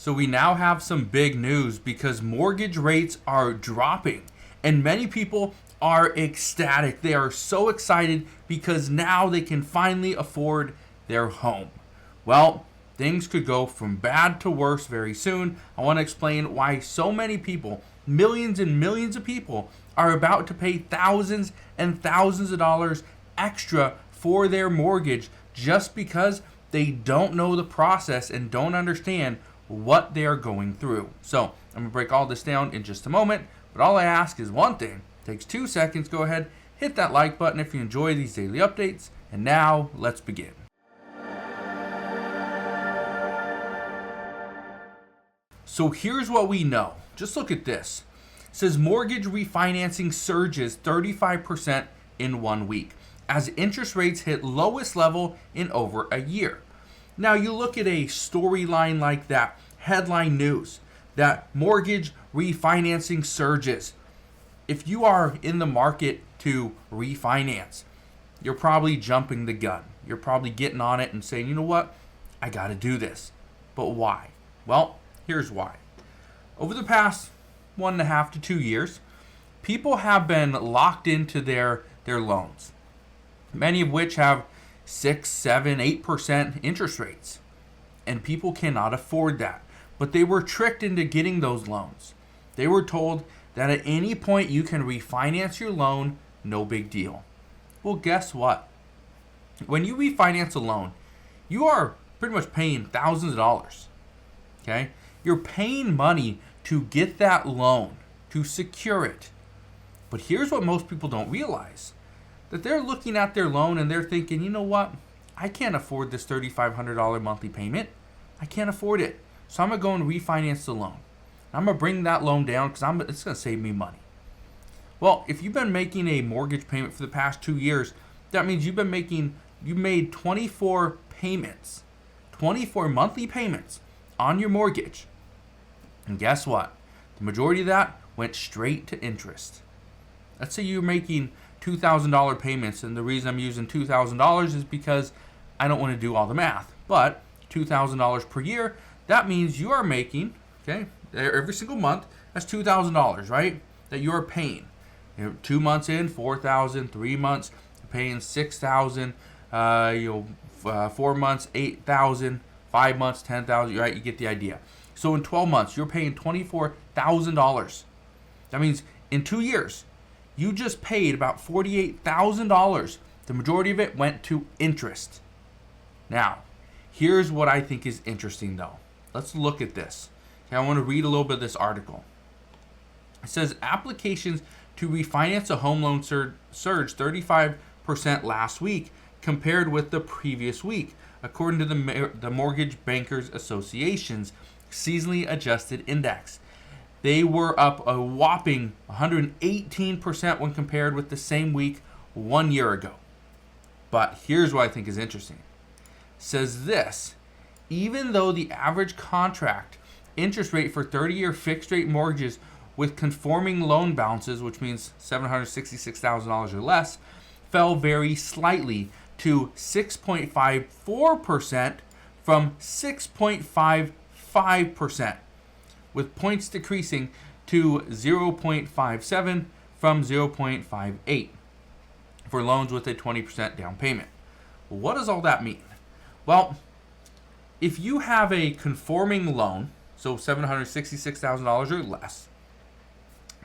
So we now have some big news because mortgage rates are dropping and many people are ecstatic. They are so excited because now they can finally afford their home. Well, things could go from bad to worse very soon. I want to explain why so many people, millions and millions of people, are about to pay thousands and thousands of dollars extra for their mortgage just because they don't know the process and don't understand what they are going through. So I'm going to break all this down in just a moment, but all I ask is one thing. It takes 2 seconds. Go ahead, hit that like button if you enjoy these daily updates. And now let's begin. So here's what we know. Just look at this. It says mortgage refinancing surges 35% in 1 week as interest rates hit lowest level in over a year. Now you look at a storyline like that, headline news, that mortgage refinancing surges. If you are in the market to refinance, you're probably jumping the gun. You're probably getting on it and saying, you know what, I got to do this. But why? Well, here's why. Over the past 1.5 to 2 years, people have been locked into their loans, many of which have 6, 7, 8% interest rates. And people cannot afford that. But they were tricked into getting those loans. They were told that at any point you can refinance your loan, no big deal. Well, guess what? When you refinance a loan, you are pretty much paying thousands of dollars. Okay? You're paying money to get that loan, to secure it. But here's what most people don't realize. That they're looking at their loan and they're thinking, you know what? I can't afford this $3,500 monthly payment. I can't afford it. So I'm going to go and refinance the loan. I'm going to bring that loan down because it's going to save me money. Well, if you've been making a mortgage payment for the past 2 years, that means you made 24 payments, 24 monthly payments on your mortgage. And guess what? The majority of that went straight to interest. Let's say you're making $2,000 payments, and the reason I'm using $2,000 is because I don't want to do all the math. But $2,000 per year, that means you are making, okay, every single month, that's $2,000, right? That you are paying. 2 months in, $4,000. 3 months, you're paying $6,000. 4 months, $8,000. 5 months, $10,000. Right? You get the idea. So in 12 months, you're paying $24,000. That means in 2 years, you just paid about $48,000. The majority of it went to interest. Now, here's what I think is interesting though. Let's look at this. Okay, I want to read a little bit of this article. It says applications to refinance a home loan surged 35% last week compared with the previous week, according to the Mortgage Bankers Association's seasonally adjusted index. They were up a whopping 118% when compared with the same week 1 year ago. But here's what I think is interesting. It says this, even though the average contract interest rate for 30-year fixed rate mortgages with conforming loan balances, which means $766,000 or less, fell very slightly to 6.54% from 6.55%. with points decreasing to 0.57 from 0.58 for loans with a 20% down payment. What does all that mean? Well, if you have a conforming loan, so $766,000 or less,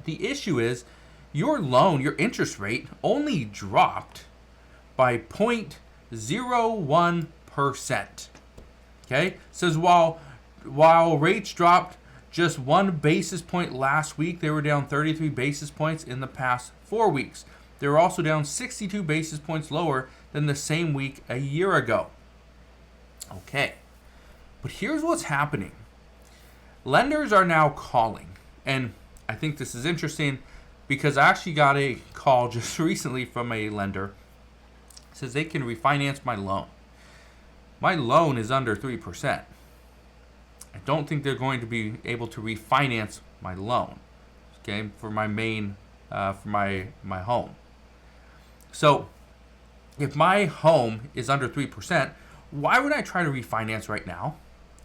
the issue is your loan, your interest rate, only dropped by 0.01%. Okay? It says while rates dropped just 1 basis point last week, they were down 33 basis points in the past 4 weeks. They were also down 62 basis points lower than the same week a year ago. Okay, but here's what's happening. Lenders are now calling, and I think this is interesting because I actually got a call just recently from a lender. It says they can refinance my loan. My loan is under 3%. I don't think they're going to be able to refinance my loan, okay, for my main, for my home. So, if my home is under 3%, why would I try to refinance right now?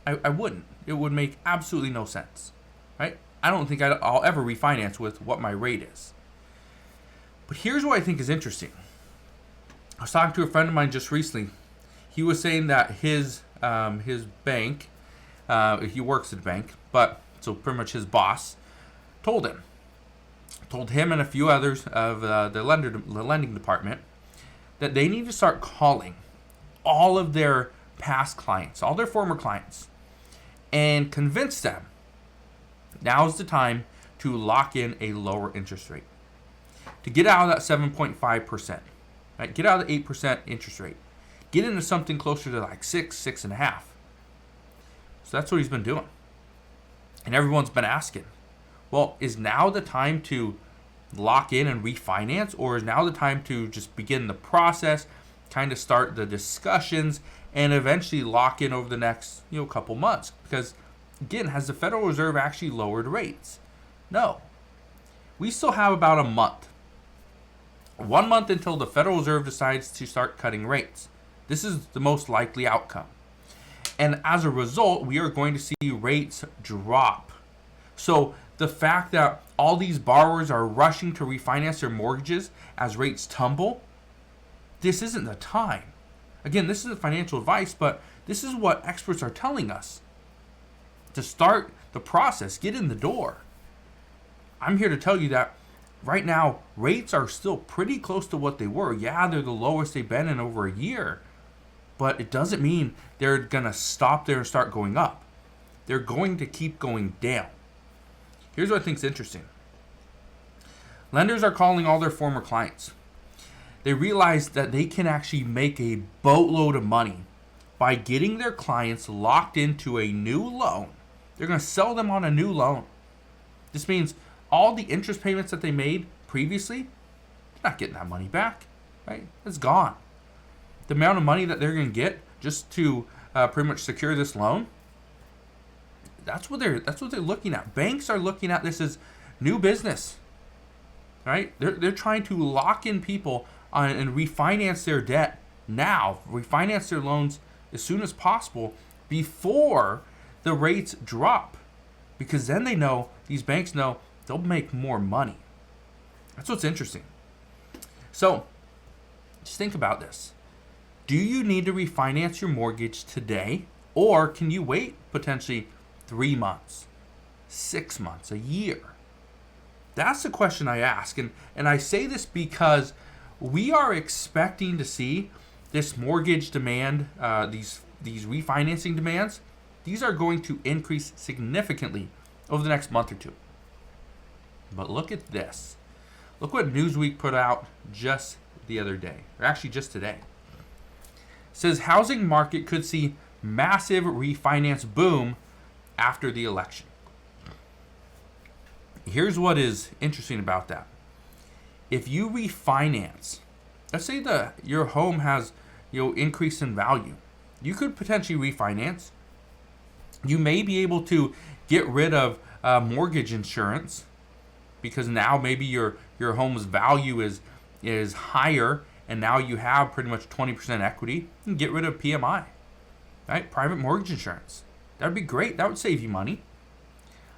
I wouldn't. It would make absolutely no sense, right? I don't think I'll ever refinance with what my rate is. But here's what I think is interesting. I was talking to a friend of mine just recently. He was saying that his bank, he works at a bank, but so pretty much his boss told him and a few others of the lending department that they need to start calling all of their past clients, all their former clients, and convince them now's the time to lock in a lower interest rate, to get out of that 7.5%, right? Get out of the 8% interest rate, get into something closer to like 6.5. So that's what he's been doing. And everyone's been asking, well, is now the time to lock in and refinance, or is now the time to just begin the process, kind of start the discussions, and eventually lock in over the next couple months? Because again, has the Federal Reserve actually lowered rates? No. We still have about a month. 1 month until the Federal Reserve decides to start cutting rates. This is the most likely outcome. And as a result, we are going to see rates drop. So the fact that all these borrowers are rushing to refinance their mortgages as rates tumble, this isn't the time. Again, this isn't financial advice, but this is what experts are telling us. To start the process, get in the door. I'm here to tell you that right now, rates are still pretty close to what they were. Yeah, they're the lowest they've been in over a year, but it doesn't mean they're going to stop there and start going up. They're going to keep going down. Here's what I think is interesting. Lenders are calling all their former clients. They realize that they can actually make a boatload of money by getting their clients locked into a new loan. They're going to sell them on a new loan. This means all the interest payments that they made previously, they're not getting that money back, right? It's gone. The amount of money that they're going to get just to pretty much secure this loan, that's what they're looking at. Banks are looking at this as new business, right? They're trying to lock in people on and refinance their debt now, refinance their loans as soon as possible before the rates drop, because then these banks know they'll make more money. That's what's interesting. So just think about this. Do you need to refinance your mortgage today, or can you wait potentially 3 months, 6 months, a year? That's the question I ask. And I say this because we are expecting to see this mortgage demand, these refinancing demands, these are going to increase significantly over the next month or two. But look at this. Look what Newsweek put out just the other day, or actually just today. It says housing market could see massive refinance boom after the election. Here's what is interesting about that. If you refinance, let's say your home has increase in value, you could potentially refinance. You may be able to get rid of mortgage insurance because now maybe your home's value is higher, and now you have pretty much 20% equity. You can get rid of PMI, right? Private mortgage insurance. That would be great. That would save you money.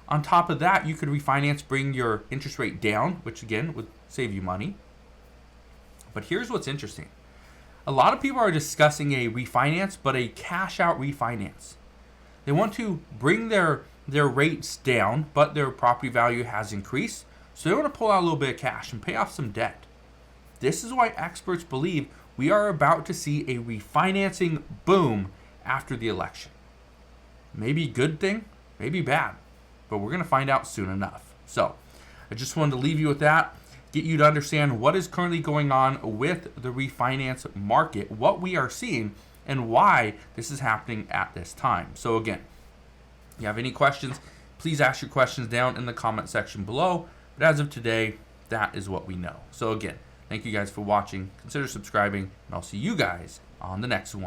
On top of that, you could refinance, bring your interest rate down, which again would save you money. But here's what's interesting. A lot of people are discussing a refinance, but a cash out refinance. They want to bring their rates down, but their property value has increased. So they want to pull out a little bit of cash and pay off some debt. This is why experts believe we are about to see a refinancing boom after the election. Maybe good thing, maybe bad, but we're going to find out soon enough. So I just wanted to leave you with that, get you to understand what is currently going on with the refinance market, what we are seeing, and why this is happening at this time. So again, if you have any questions, please ask your questions down in the comment section below. But as of today, that is what we know. So again, thank you guys for watching. Consider subscribing, and I'll see you guys on the next one.